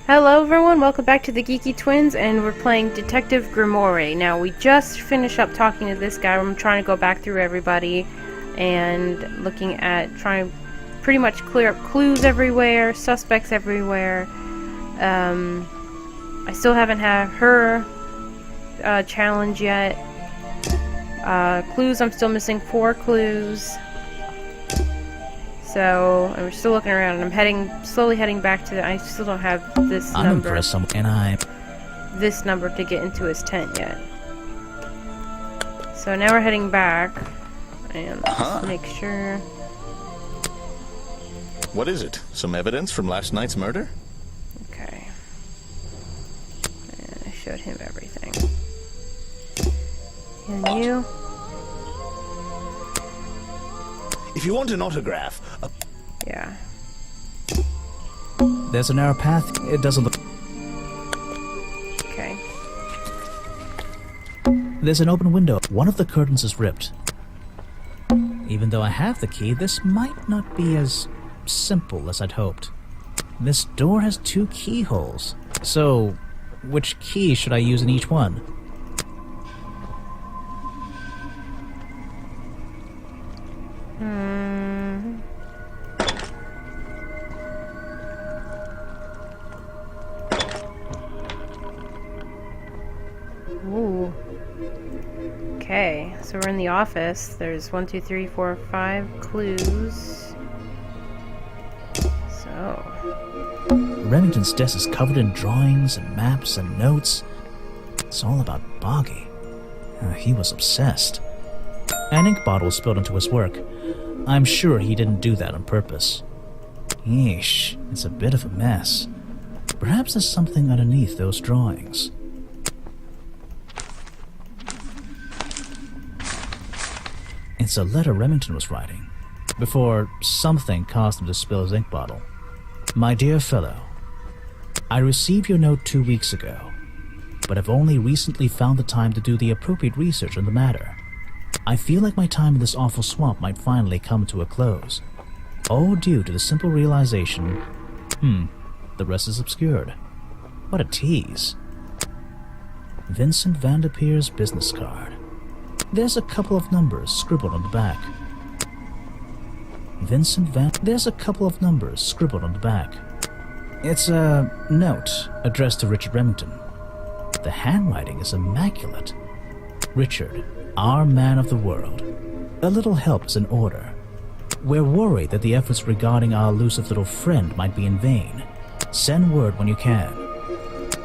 Hello everyone, welcome back to the GeekyTwins, and we're playing Detective Grimoire. Now, we just finished up talking to this guy. I'm trying to go back through everybody and looking at trying to pretty much clear up clues everywhere, suspects everywhere. I still haven't had her challenge yet. Clues, I'm still missing 4 clues. So, and we're still looking around, and I'm slowly heading back to I still don't have this number. This number to get into his tent yet. So now we're heading back, and let's make sure. What is it? Some evidence from last night's murder? Okay. And I showed him everything. And you? If you want an autograph... Yeah. There's a narrow path. It doesn't look... Okay. There's an open window. One of the curtains is ripped. Even though I have the key, this might not be as simple as I'd hoped. This door has 2 keyholes. So, which key should I use in each one? Ooh. Okay, so we're in the office. There's 1, 2, 3, 4, 5 clues. So. Remington's desk is covered in drawings and maps and notes. It's all about Boggy. He was obsessed. An ink bottle was spilled into his work. I'm sure he didn't do that on purpose. Yeesh, it's a bit of a mess. Perhaps there's something underneath those drawings. It's a letter Remington was writing, before something caused him to spill his ink bottle. My dear fellow, I received your note 2 weeks ago, but have only recently found the time to do the appropriate research on the matter. I feel like my time in this awful swamp might finally come to a close, all due to the simple realization, the rest is obscured. What a tease. Vincent Vanderpeer's business card. There's a couple of numbers scribbled on the back. There's a couple of numbers scribbled on the back. It's a note addressed to Richard Remington. The handwriting is immaculate. Richard, our man of the world. A little help is in order. We're worried that the efforts regarding our elusive little friend might be in vain. Send word when you can.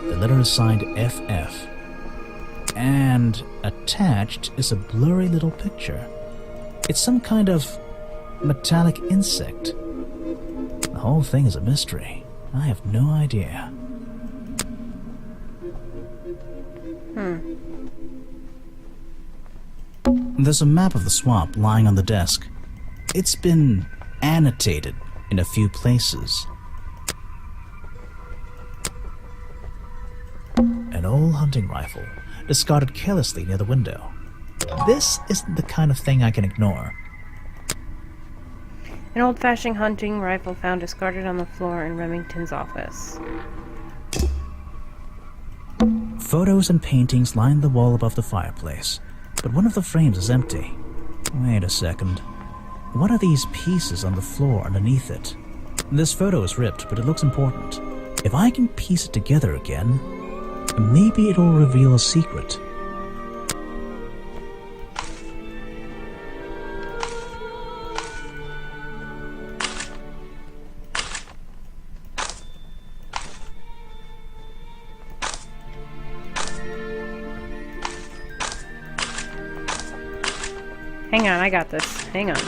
The letter is signed FF. And attached is a blurry little picture. It's some kind of metallic insect. The whole thing is a mystery. I have no idea. There's a map of the swamp lying on the desk. It's been annotated in a few places. An old hunting rifle, discarded carelessly near the window. This isn't the kind of thing I can ignore. An old-fashioned hunting rifle found discarded on the floor in Remington's office. Photos and paintings line the wall above the fireplace, but one of the frames is empty. Wait a second. What are these pieces on the floor underneath it? This photo is ripped, but it looks important. If I can piece it together again, maybe it'll reveal a secret. Hang on, I got this. Hang on.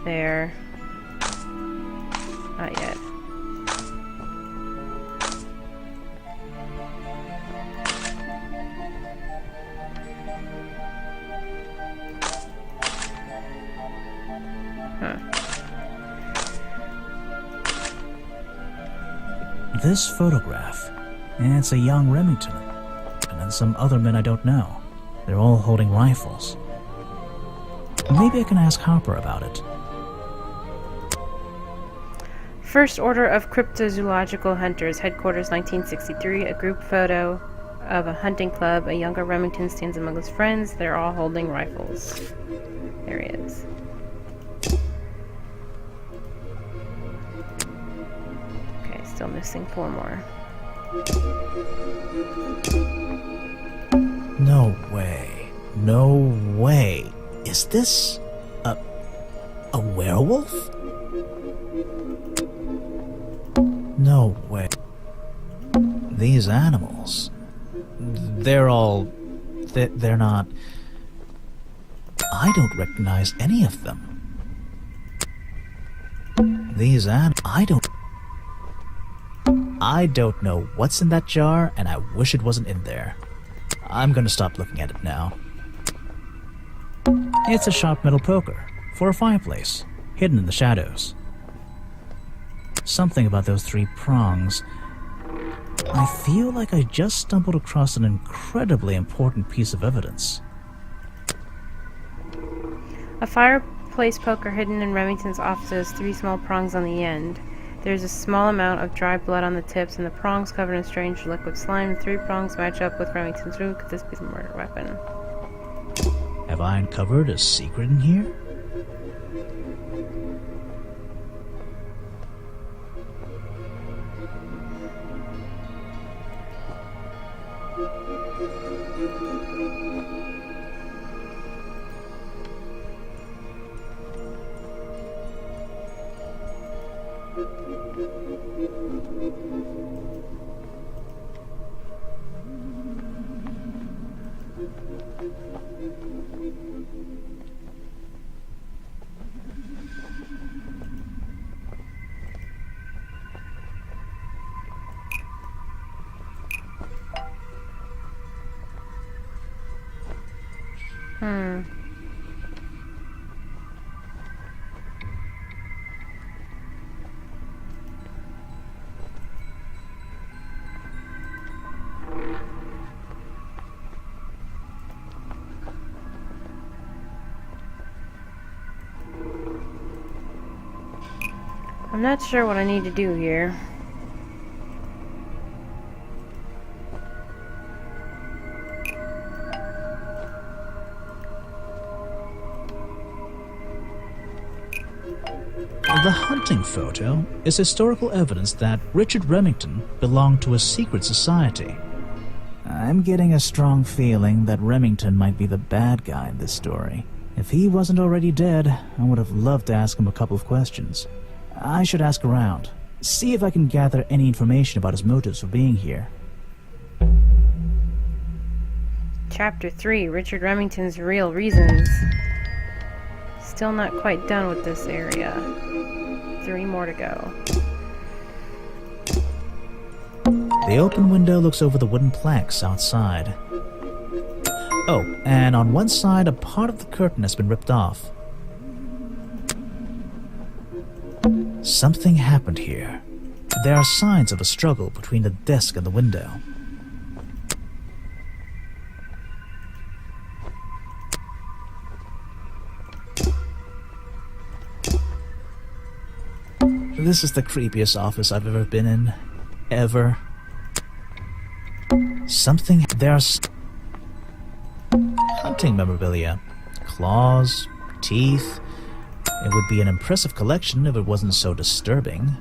There. Not yet. This photograph, it's a young Remington, and then some other men I don't know. They're all holding rifles. Maybe I can ask Harper about it. First Order of Cryptozoological Hunters, Headquarters 1963, a group photo of a hunting club. A younger Remington stands among his friends. They're all holding rifles. There he is. Okay, still missing 4 more. No way. No way. Is this a werewolf? No way. These animals. They're not. I don't recognize any of them. I don't know what's in that jar, and I wish it wasn't in there. I'm gonna stop looking at it now. It's a sharp metal poker for a fireplace, hidden in the shadows. Something about those 3 prongs. I feel like I just stumbled across an incredibly important piece of evidence. A fireplace poker hidden in Remington's office has 3 small prongs on the end. There's a small amount of dry blood on the tips, and the prongs covered in strange liquid slime. The 3 prongs match up with Remington's room. Could this be the murder weapon? Have I uncovered a secret in here? I'm not sure what I need to do here. The hunting photo is historical evidence that Richard Remington belonged to a secret society. I'm getting a strong feeling that Remington might be the bad guy in this story. If he wasn't already dead, I would have loved to ask him a couple of questions. I should ask around, see if I can gather any information about his motives for being here. Chapter 3, Richard Remington's Real Reasons. Still not quite done with this area. 3 more to go. The open window looks over the wooden planks outside. Oh, and on one side, a part of the curtain has been ripped off. Something happened here. There are signs of a struggle between the desk and the window. This is the creepiest office I've ever been in. Ever. There's hunting memorabilia. Claws, teeth. It would be an impressive collection if it wasn't so disturbing.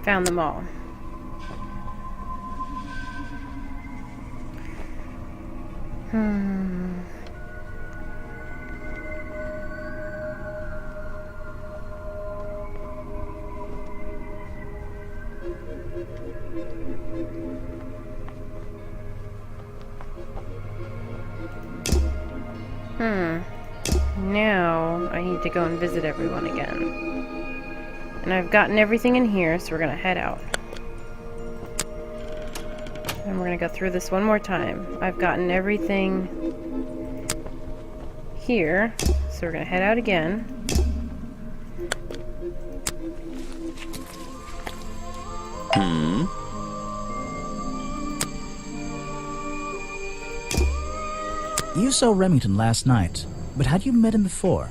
Found them all. Now I need to go and visit everyone again. And I've gotten everything in here, so we're gonna head out. And we're gonna go through this one more time. I've gotten everything here, so we're gonna head out again. You saw Remington last night, but had you met him before?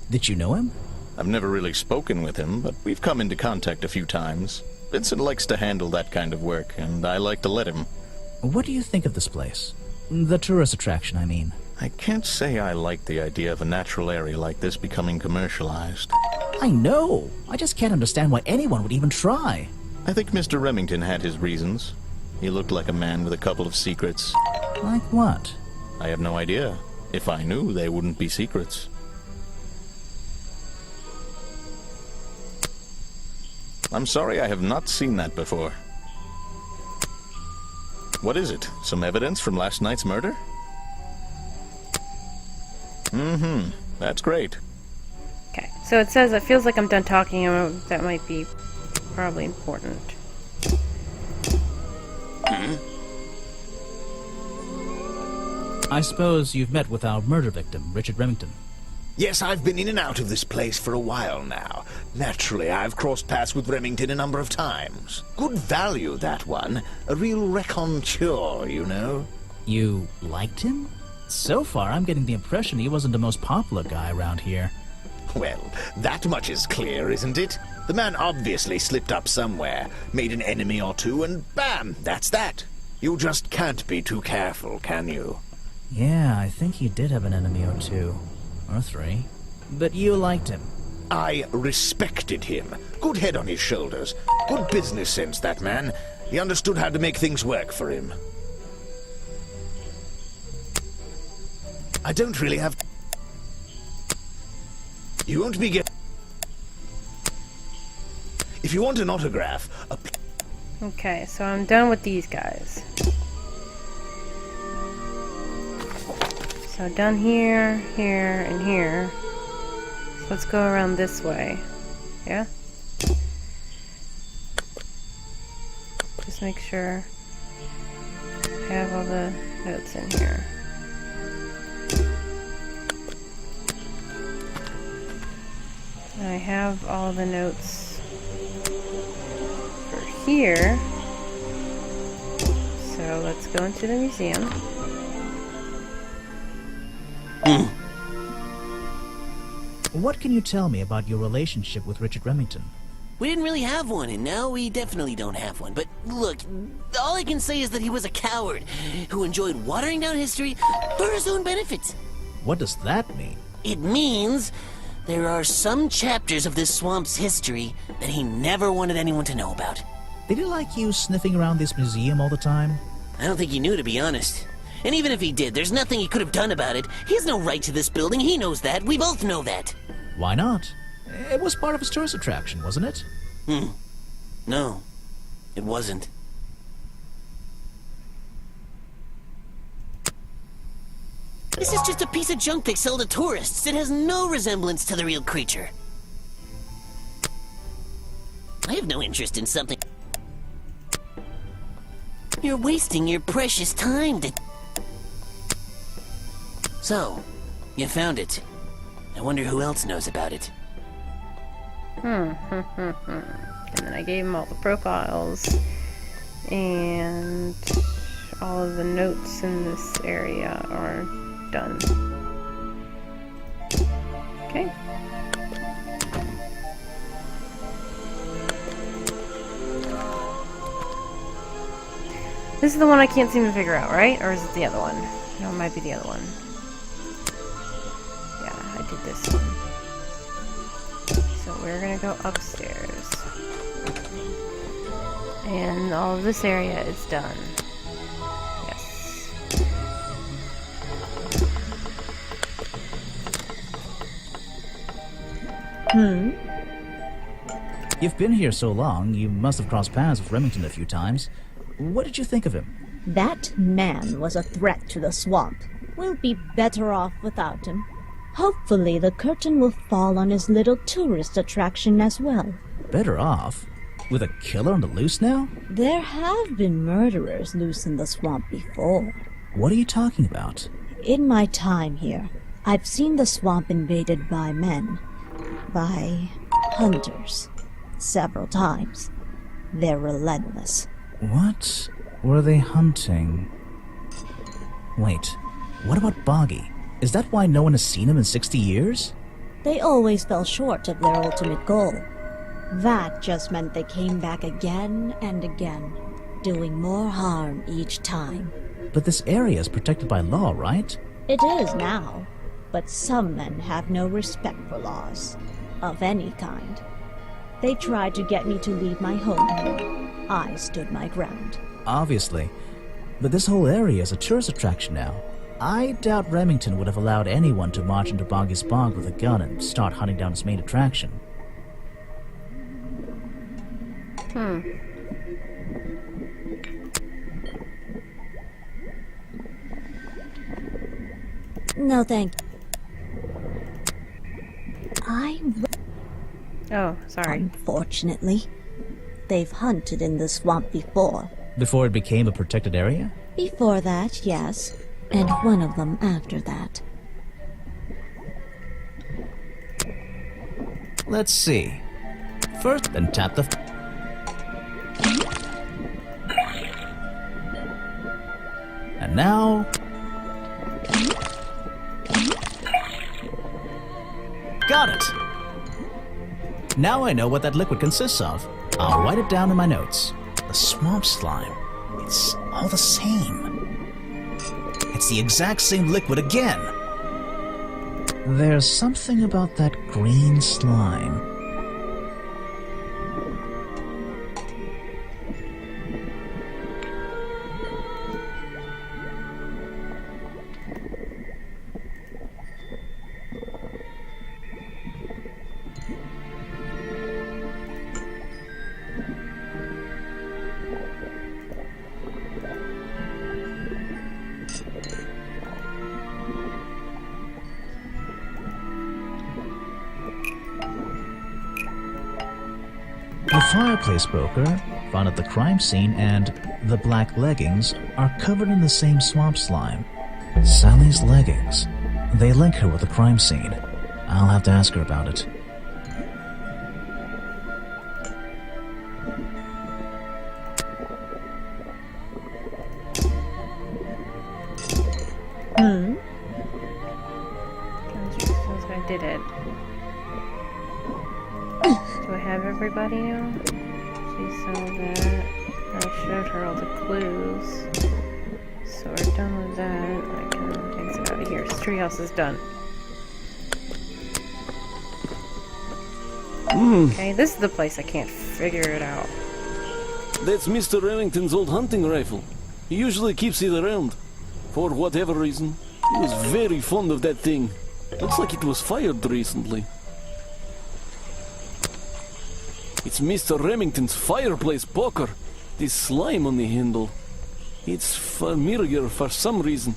Did you know him? I've never really spoken with him, but we've come into contact a few times. Vincent likes to handle that kind of work, and I like to let him. What do you think of this place? The tourist attraction, I mean. I can't say I like the idea of a natural area like this becoming commercialized. I know! I just can't understand why anyone would even try. I think Mr. Remington had his reasons. He looked like a man with a couple of secrets. Like what? I have no idea. If I knew, they wouldn't be secrets. I'm sorry, I have not seen that before. What is it? Some evidence from last night's murder? Mm-hmm. That's great. Okay, so it says it feels like I'm done talking. That might be probably important. I suppose you've met with our murder victim, Richard Remington. Yes, I've been in and out of this place for a while now. Naturally, I've crossed paths with Remington a number of times. Good value, that one. A real raconteur, you know. You liked him? So far, I'm getting the impression he wasn't the most popular guy around here. Well, that much is clear, isn't it? The man obviously slipped up somewhere, made an enemy or two, and bam, that's that. You just can't be too careful, can you? Yeah, I think he did have an enemy or two. Or three. But you liked him. I respected him. Good head on his shoulders. Good business sense, that man. He understood how to make things work for him. I don't really have... You won't be get... If you want an autograph... Okay, so I'm done with these guys. So done here, here, and here. So let's go around this way. Yeah? Just make sure I have all the notes in here. I have all the notes for here. So let's go into the museum. What can you tell me about your relationship with Richard Remington? We didn't really have one, and now we definitely don't have one. But look, all I can say is that he was a coward who enjoyed watering down history for his own benefit. What does that mean? It means there are some chapters of this swamp's history that he never wanted anyone to know about. Did he like you sniffing around this museum all the time? I don't think he knew, to be honest. And even if he did, there's nothing he could have done about it. He has no right to this building. He knows that. We both know that. Why not? It was part of his tourist attraction, wasn't it? No, it wasn't. This is just a piece of junk they sell to tourists. It has no resemblance to the real creature. I have no interest in something. You're wasting your precious time to... So, you found it. I wonder who else knows about it. And then I gave him all the profiles and all of the notes in this area are done. Okay. This is the one I can't seem to figure out, right? Or is it the other one? No, it might be the other one. Yeah, I did this one. So we're gonna go upstairs. And all of this area is done. Yes. You've been here so long, you must have crossed paths with Remington a few times. What did you think of him? That man was a threat to the swamp. We'll be better off without him. Hopefully the curtain will fall on his little tourist attraction as well. Better off? With a killer on the loose now? There have been murderers loose in the swamp before. What are you talking about? In my time here, I've seen the swamp invaded by men. By hunters. Several times. They're relentless. What were they hunting? Wait, what about Boggy? Is that why no one has seen him in 60 years? They always fell short of their ultimate goal. That just meant they came back again and again, doing more harm each time. But this area is protected by law, right? It is now, but some men have no respect for laws, of any kind. They tried to get me to leave my home here. I stood my ground. Obviously. But this whole area is a tourist attraction now. I doubt Remington would have allowed anyone to march into Boggy's Bog with a gun and start hunting down his main attraction. No, thank Oh, sorry. Unfortunately, they've hunted in the swamp before. Before it became a protected area? Before that, yes. And one of them after that. Let's see. First, then tap the... And now... Got it! Now I know what that liquid consists of. I'll write it down in my notes. The swamp slime. It's all the same. It's the exact same liquid again. There's something about that green slime. The fireplace broker found at the crime scene and the black leggings are covered in the same swamp slime. Sally's leggings. They link her with the crime scene. I'll have to ask her about it. I did it. Do I have everybody now? She saw that. I showed her all the clues. So we're done with that. I can exit out of here. Treehouse is done. Okay, this is the place I can't figure it out. That's Mr. Remington's old hunting rifle. He usually keeps it around. For whatever reason. He was very fond of that thing. Looks like it was fired recently. It's Mr. Remington's fireplace poker. This slime on the handle. It's familiar for some reason.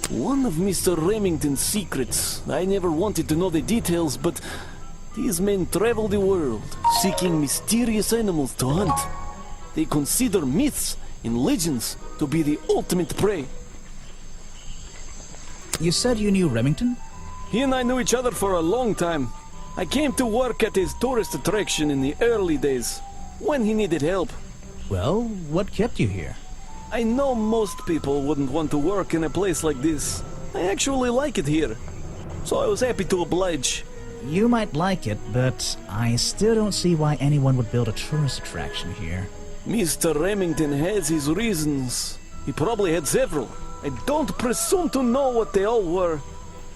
One of Mr. Remington's secrets. I never wanted to know the details, but these men travel the world, seeking mysterious animals to hunt. They consider myths and legends to be the ultimate prey. You said you knew Remington? He and I knew each other for a long time. I came to work at his tourist attraction in the early days, when he needed help. Well, what kept you here? I know most people wouldn't want to work in a place like this. I actually like it here, so I was happy to oblige. You might like it, but I still don't see why anyone would build a tourist attraction here. Mr. Remington has his reasons. He probably had several. I don't presume to know what they all were.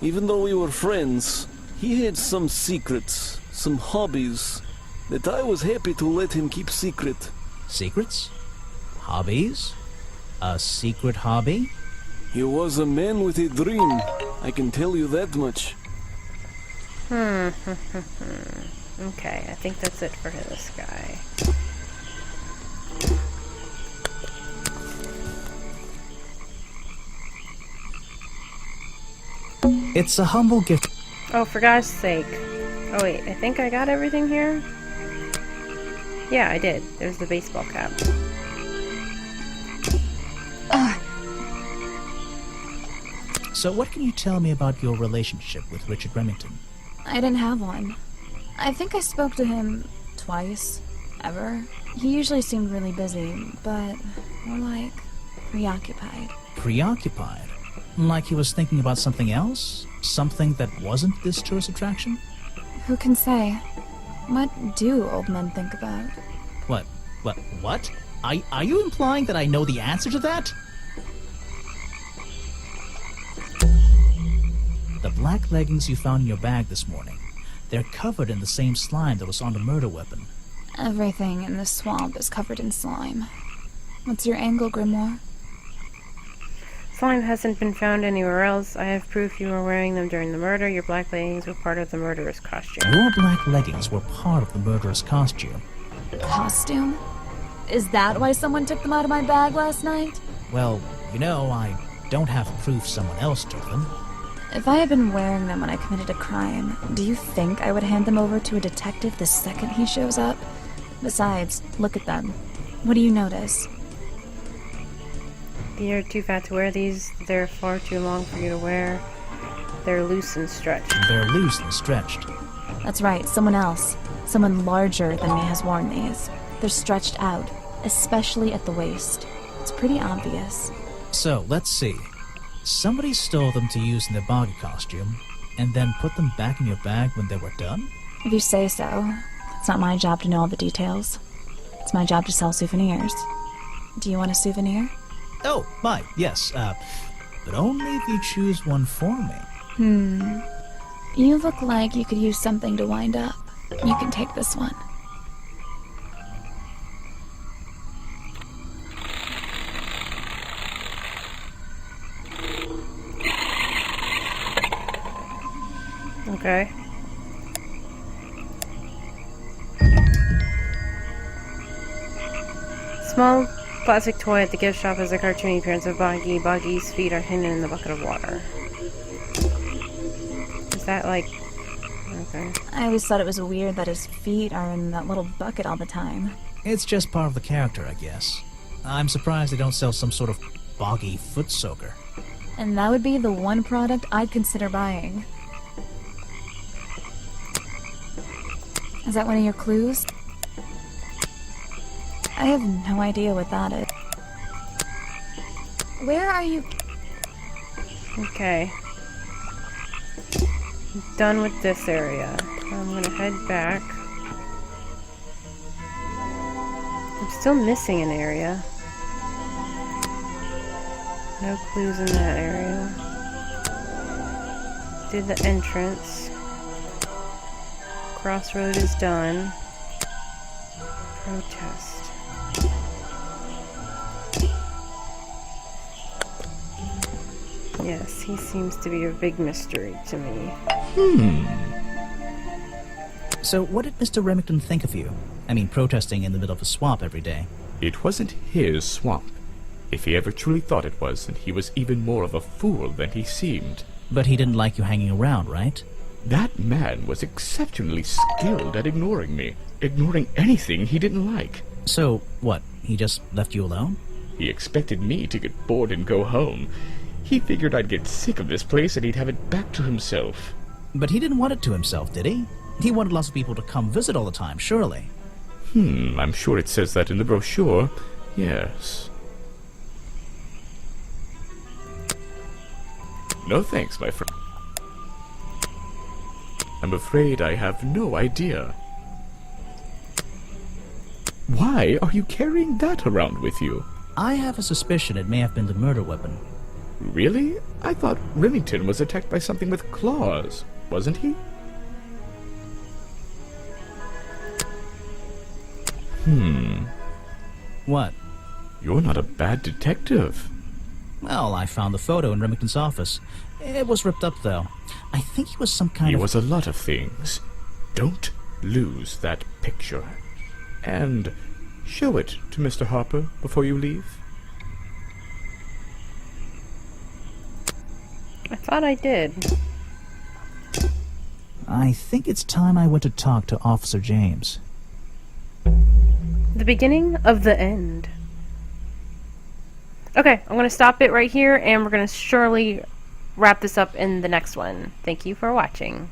Even though we were friends, he had some secrets, some hobbies, that I was happy to let him keep secret. Secrets? Hobbies? A secret hobby? He was a man with a dream, I can tell you that much. Okay, I think that's it for this guy. It's a humble gift. Oh, for God's sake. Oh wait, I think I got everything here? Yeah, I did. There's the baseball cap. So what can you tell me about your relationship with Richard Remington? I didn't have one. I think I spoke to him twice, ever. He usually seemed really busy, but more like preoccupied. Preoccupied? Like he was thinking about something else? Something that wasn't this tourist attraction? Who can say? What do old men think about? What? What? Are you implying that I know the answer to that? The black leggings you found in your bag this morning. They're covered in the same slime that was on the murder weapon. Everything in this swamp is covered in slime. What's your angle, Grimoire? Slime hasn't been found anywhere else. I have proof you were wearing them during the murder. Your black leggings were part of the murderer's costume. Your black leggings were part of the murderer's costume. Costume? Is that why someone took them out of my bag last night? Well, you know, I don't have proof someone else took them. If I had been wearing them when I committed a crime, do you think I would hand them over to a detective the second he shows up? Besides, look at them. What do you notice? You're too fat to wear these. They're far too long for you to wear. They're loose and stretched. They're loose and stretched. That's right, someone else. Someone larger than me has worn these. They're stretched out, especially at the waist. It's pretty obvious. So, let's see. Somebody stole them to use in their boggy costume, and then put them back in your bag when they were done? If you say so. It's not my job to know all the details. It's my job to sell souvenirs. Do you want a souvenir? Oh, my, yes, but only if you choose one for me. You look like you could use something to wind up. You can take this one. Okay. Small plastic toy at the gift shop has a cartoony appearance of Boggy. Boggy's feet are hidden in the bucket of water. Is that like... Okay. I always thought it was weird that his feet are in that little bucket all the time. It's just part of the character, I guess. I'm surprised they don't sell some sort of boggy foot soaker. And that would be the one product I'd consider buying. Is that one of your clues? I have no idea what that is. Where are you? Okay. Done with this area. I'm gonna head back. I'm still missing an area. No clues in that area. Did the entrance. Crossroad is done. Protest. Yes, he seems to be a big mystery to me. So what did Mr. Remington think of you? I mean, protesting in the middle of a swamp every day. It wasn't his swamp. If he ever truly thought it was, then he was even more of a fool than he seemed. But he didn't like you hanging around, right? That man was exceptionally skilled at ignoring me. Ignoring anything he didn't like. So, what, he just left you alone? He expected me to get bored and go home. He figured I'd get sick of this place and he'd have it back to himself. But he didn't want it to himself, did he? He wanted lots of people to come visit all the time, surely. I'm sure it says that in the brochure. Yes. No thanks, my friend. I'm afraid I have no idea. Why are you carrying that around with you? I have a suspicion it may have been the murder weapon. Really? I thought Remington was attacked by something with claws, wasn't he? What? You're not a bad detective. Well, I found the photo in Remington's office. It was ripped up, though. I think he was some kind He of... was a lot of things. Don't lose that picture. And show it to Mr. Harper before you leave. I thought I did. I think it's time I went to talk to Officer James. The beginning of the end. Okay, I'm going to stop it right here, and we're going to surely wrap this up in the next one. Thank you for watching.